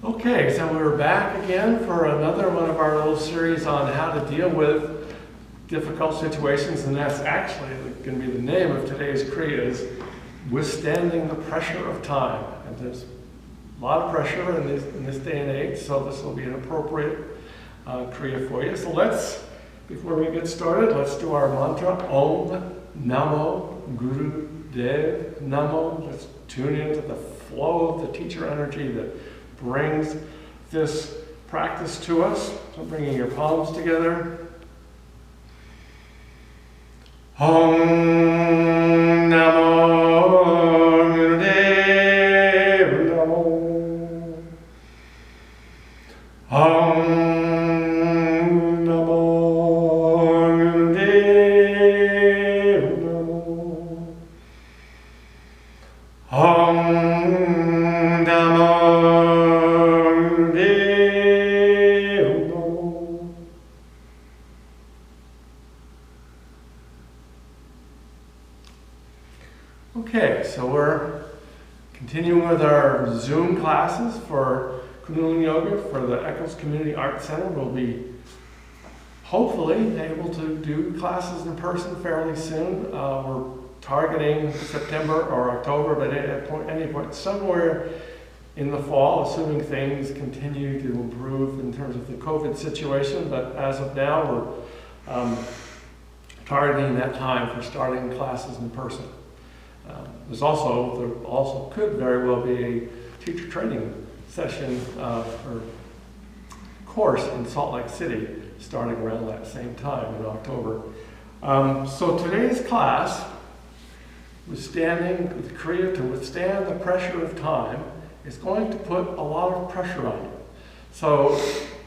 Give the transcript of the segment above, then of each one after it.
Okay, so we're back again for another one of our little series on how to deal with difficult situations, and that's actually going to be the name of today's Kriya, is withstanding the pressure of time. And there's a lot of pressure in this day and age, so this will be an appropriate Kriya for you. So before we get started, let's do our mantra, Om Namo Guru Dev Namo. Let's tune into the flow of the teacher energy that brings this practice to us. So bringing your palms together. Om Namo Gurudev Namo. Om Namo Gurudev Namo. Om Namo Okay, so we're continuing with our Zoom classes for Kundalini Yoga for the Echoes Community Art Center. We'll be hopefully able to do classes in person fairly soon. We're targeting September or October, but at any point somewhere in the fall, assuming things continue to improve in terms of the COVID situation. But as of now, we're targeting that time for starting classes in person. There also could very well be a teacher training session or course in Salt Lake City starting around that same time in October. So today's class, withstanding the Kriya to withstand the pressure of time, is going to put a lot of pressure on you. So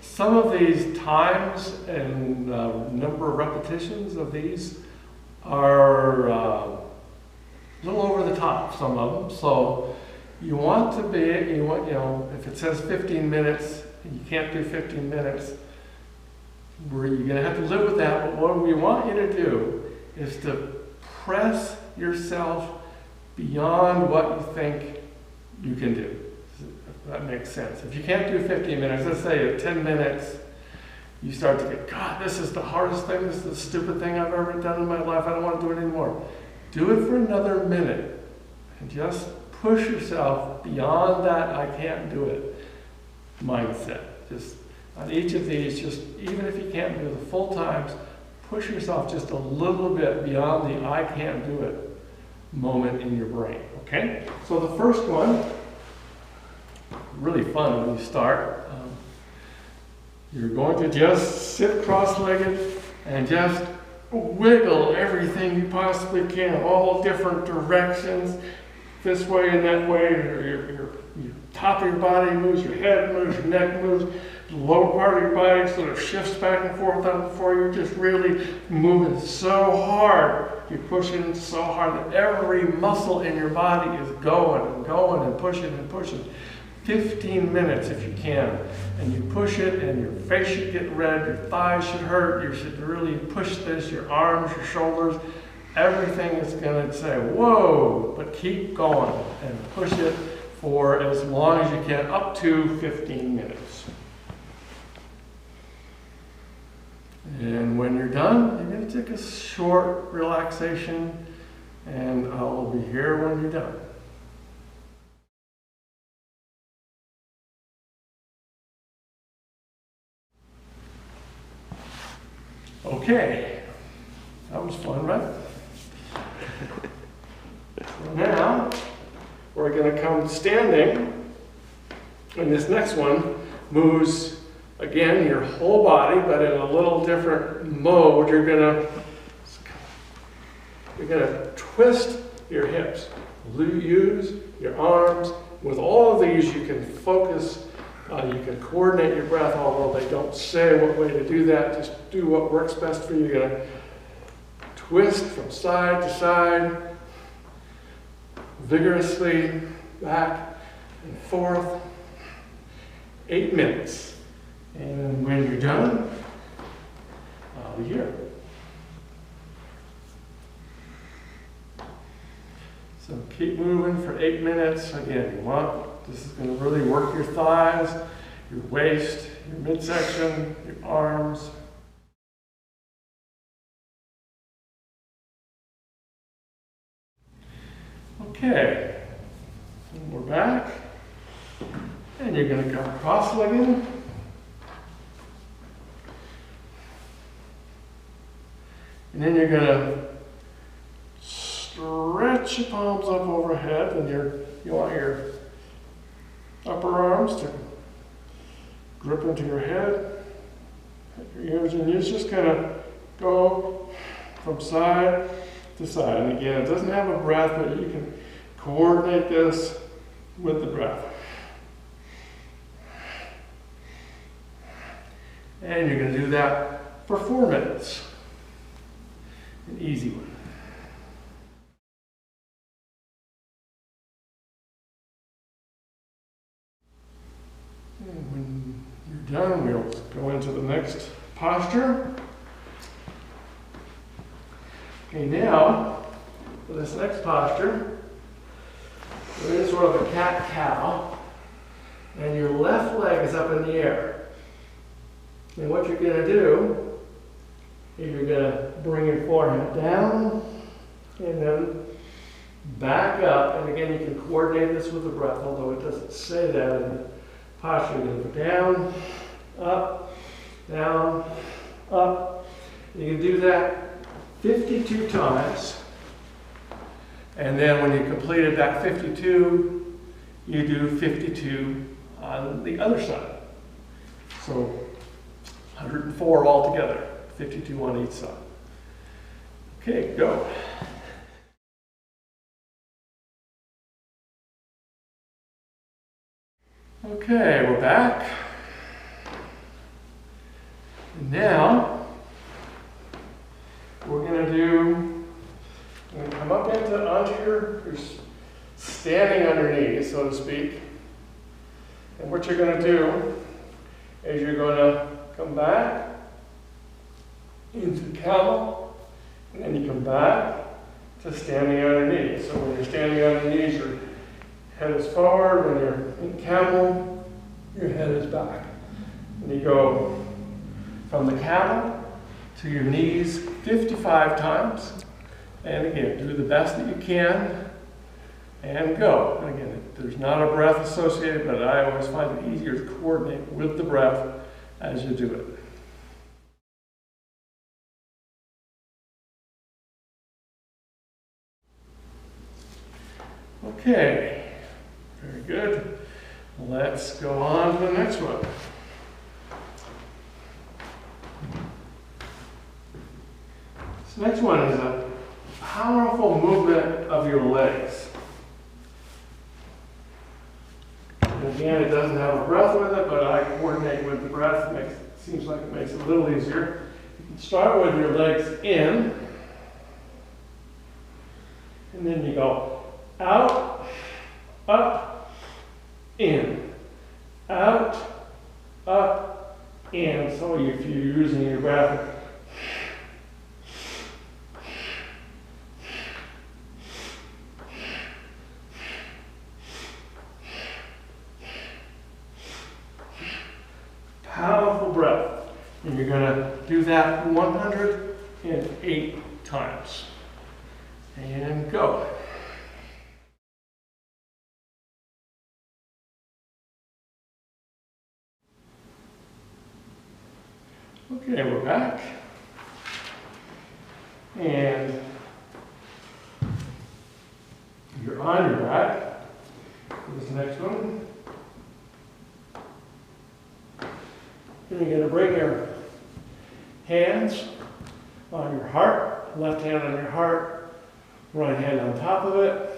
some of these times and number of repetitions of these are a little over the top, some of them. So you want to be, if it says 15 minutes, and you can't do 15 minutes, you're going to have to live with that. But what we want you to do is to press yourself beyond what you think you can do. If that makes sense. If you can't do 15 minutes, let's say at 10 minutes, you start to get, God, this is the hardest thing, this is the stupid thing I've ever done in my life, I don't want to do it anymore. Do it for another minute and just push yourself beyond that I can't do it mindset. Just on each of these, just even if you can't do the full times, push yourself just a little bit beyond the I can't do it moment in your brain, okay? So the first one, really fun when you start. You're going to just sit cross-legged and just wiggle everything you possibly can, all different directions, this way and that way. Your top of your body moves, your head moves, your neck moves, the lower part of your body sort of shifts back and forth on the floor. You're just really moving so hard. You're pushing so hard that every muscle in your body is going and going and pushing and pushing. 15 minutes if you can. And you push it and your face should get red, your thighs should hurt, you should really push this, your arms, your shoulders, everything is going to say, whoa, but keep going and push it for as long as you can, up to 15 minutes. And when you're done, you're going to take a short relaxation, and I'll be here when you're done. Okay, that was fun, right? So now, we're going to come standing, and this next one moves, again, your whole body, but in a little different mode. You're going to twist your hips, use your arms. With all of these, you can focus. You can coordinate your breath, although they don't say what way to do that. Just do what works best for you. You're going to twist from side to side, vigorously back and forth. 8 minutes. And when you're done, I'll be here. So keep moving for 8 minutes. Again, you want This is going to really work your thighs, your waist, your midsection, your arms. Okay, and we're back. And you're going to come cross-legged. And then you're going to stretch your palms up overhead, and you want your upper arms to grip into your head, your ears, and you're just going to go from side to side. And again, it doesn't have a breath, but you can coordinate this with the breath. And you're going to do that for 4 minutes. An easy one. And when you're done, we'll go into the next posture. Okay, now, for this next posture, we're in sort of a cat-cow, and your left leg is up in the air. And what you're going to do is you're going to bring your forehead down, and then back up. And again, you can coordinate this with the breath, although it doesn't say that in the posture. You're going to go down, up, down, up. You can do that 52 times. And then when you completed that 52, you do 52 on the other side. So 104 altogether, 52 on each side. Okay, go. Okay, we're back. And now, we're going to come up onto your standing on your knees, so to speak. And what you're going to do is you're going to come back into camel, and then you come back to standing on your knees. So when you're standing on your knees, your head is forward. When you're in camel, your head is back. And you go from the camel to your knees 55 times. And again, do the best that you can and go. And again, there's not a breath associated, but I always find it easier to coordinate with the breath as you do it. Okay, very good. Let's go on to the next one. This next one is a powerful movement of your legs. And again, it doesn't have a breath with it, but I coordinate with the breath. Seems like it makes it a little easier. You can start with your legs in, and then you go out, up, in, out, up, in. So if you're using your breath, powerful breath. And you're going to do that 108 times. And go. Okay, we're back. And you're on your back for this next one. And you're going to bring your hands on your heart, left hand on your heart, right hand on top of it.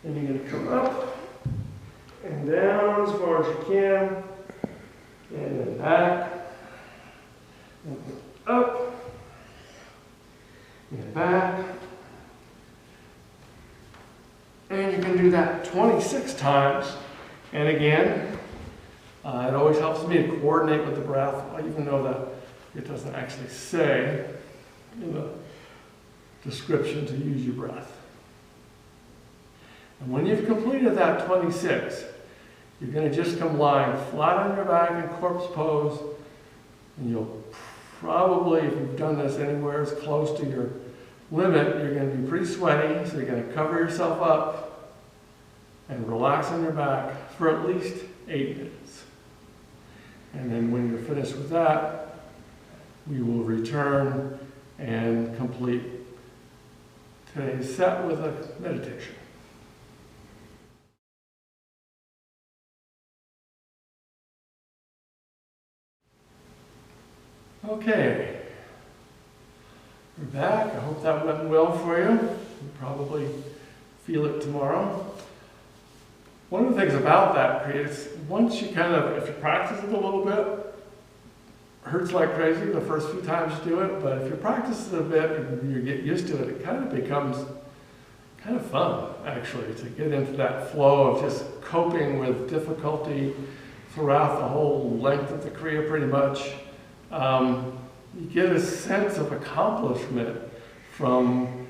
And you're going to come up and down as far as you can, and then back, and up, and back. And you can do that 26 times. And again, it always helps me to coordinate with the breath, even though that it doesn't actually say in the description to use your breath. And when you've completed that 26, you're going to just come lying flat on your back in corpse pose, and you'll probably, if you've done this anywhere as close to your limit, you're going to be pretty sweaty, so you're going to cover yourself up and relax on your back for at least 8 minutes. And then when you're finished with that, we will return and complete today's set with a meditation. Okay, we're back. I hope that went well for you. You'll probably feel it tomorrow. One of the things about that Kriya is once you kind of, if you practice it a little bit, it hurts like crazy the first few times you do it, but if you practice it a bit and you get used to it, it kind of becomes kind of fun, actually, to get into that flow of just coping with difficulty throughout the whole length of the Kriya pretty much. You get a sense of accomplishment from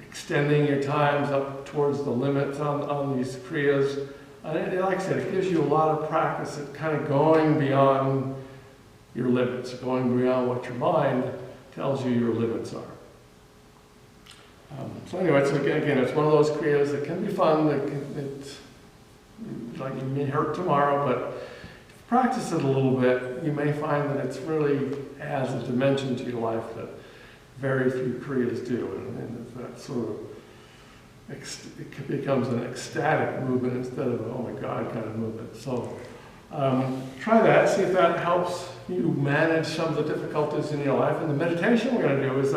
extending your times up towards the limits on these Kriyas. And like I said, it gives you a lot of practice at kind of going beyond your limits, going beyond what your mind tells you your limits are. So anyway, so again, it's one of those Kriyas that can be fun. It's like you may hurt tomorrow, but practice it a little bit, you may find that it's really adds a dimension to your life that very few Kriyas do, and that sort of it becomes an ecstatic movement instead of an oh my God kind of movement. So try that, see if that helps you manage some of the difficulties in your life. And the meditation we're going to do is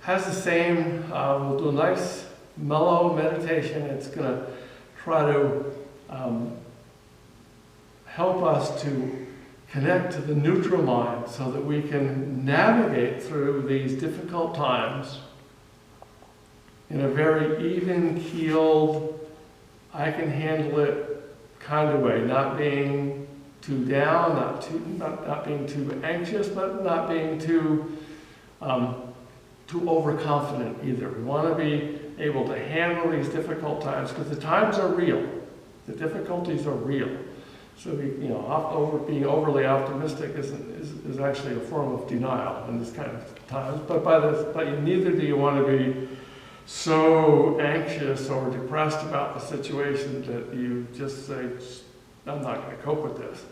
has the same. We'll do a nice mellow meditation. It's going to try to help us to connect to the neutral mind so that we can navigate through these difficult times in a very even-keeled, I can handle it kind of way, not being too down, not being too anxious, but not being too overconfident either. We want to be able to handle these difficult times because the times are real. The difficulties are real. So being overly optimistic is actually a form of denial in this kind of times. But neither do you want to be so anxious or depressed about the situation that you just say, I'm not going to cope with this.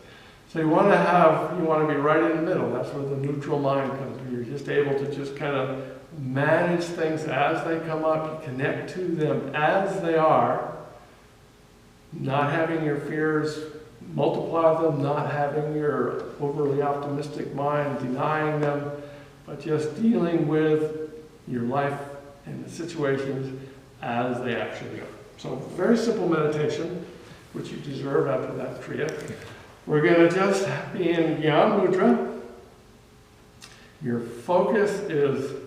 So you want to be right in the middle. That's where the neutral mind comes in. You're just able to just kind of manage things as they come up, you connect to them as they are, not having your fears multiply them, not having your overly optimistic mind denying them, but just dealing with your life and the situations as they actually are. So very simple meditation, which you deserve after that Kriya. We're going to just be in Gyan Mudra. Your focus is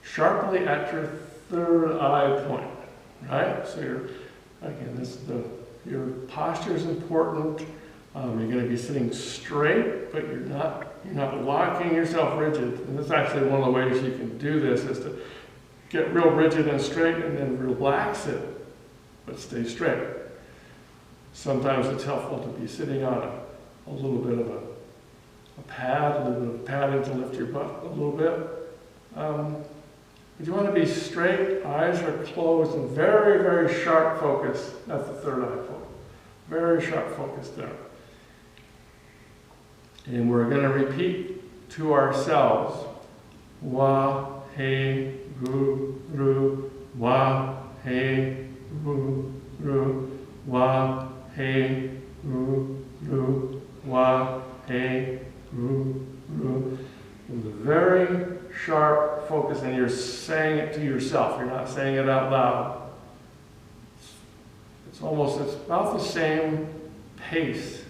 sharply at your third eye point, right? So your posture is important. You're going to be sitting straight, but you're not locking yourself rigid. And that's actually one of the ways you can do this is to get real rigid and straight and then relax it, but stay straight. Sometimes it's helpful to be sitting on a little bit of a pad, a little bit of padding to lift your butt a little bit. But you want to be straight, eyes are closed, and very, very sharp focus at the third eye point. Very sharp focus there. And we're going to repeat to ourselves, Wa, He, Ru, Ru, Wa, He, Ru, Ru, Wa, He, Ru, Ru, Wa, He, Ru, Ru. With a very sharp focus, and you're saying it to yourself. You're not saying it out loud. It's about the same pace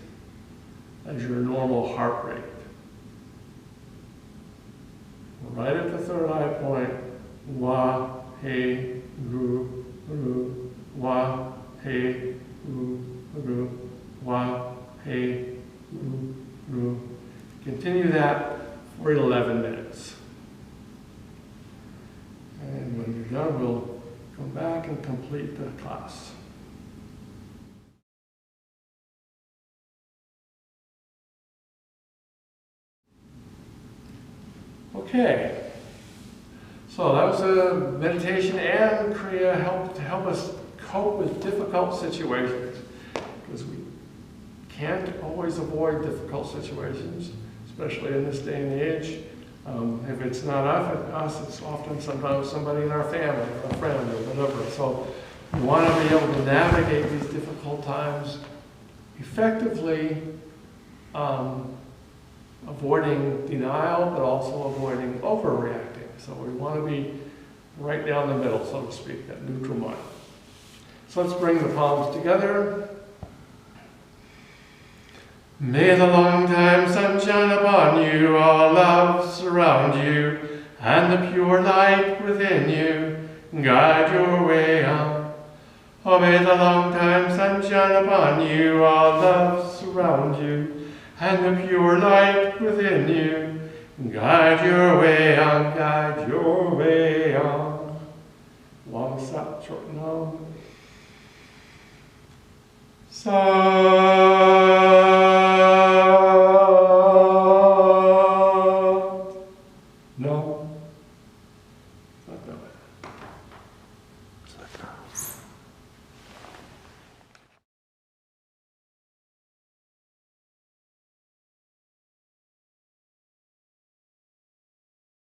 as your normal heart rate. Right at the third eye point, Wa, He, Ru, Ru, Wa, He, Ru, Ru, Wa, He, Ru, Ru. Continue that for 11 minutes. And when you're done, we'll come back and complete the class. Okay, so that was a meditation and Kriya to help us cope with difficult situations, because we can't always avoid difficult situations, especially in this day and age. If it's not us, it's often sometimes somebody in our family, or a friend, or whatever. So we want to be able to navigate these difficult times effectively, avoiding denial, but also avoiding overreacting. So we want to be right down the middle, so to speak, that neutral mind. So let's bring the palms together. May the long time sunshine upon you, all love surround you, and the pure light within you guide your way on. Oh, may the long time sunshine upon you, all love surround you, and the pure light within you guide your way on, guide your way on. Long Sat, short Nam. Sat.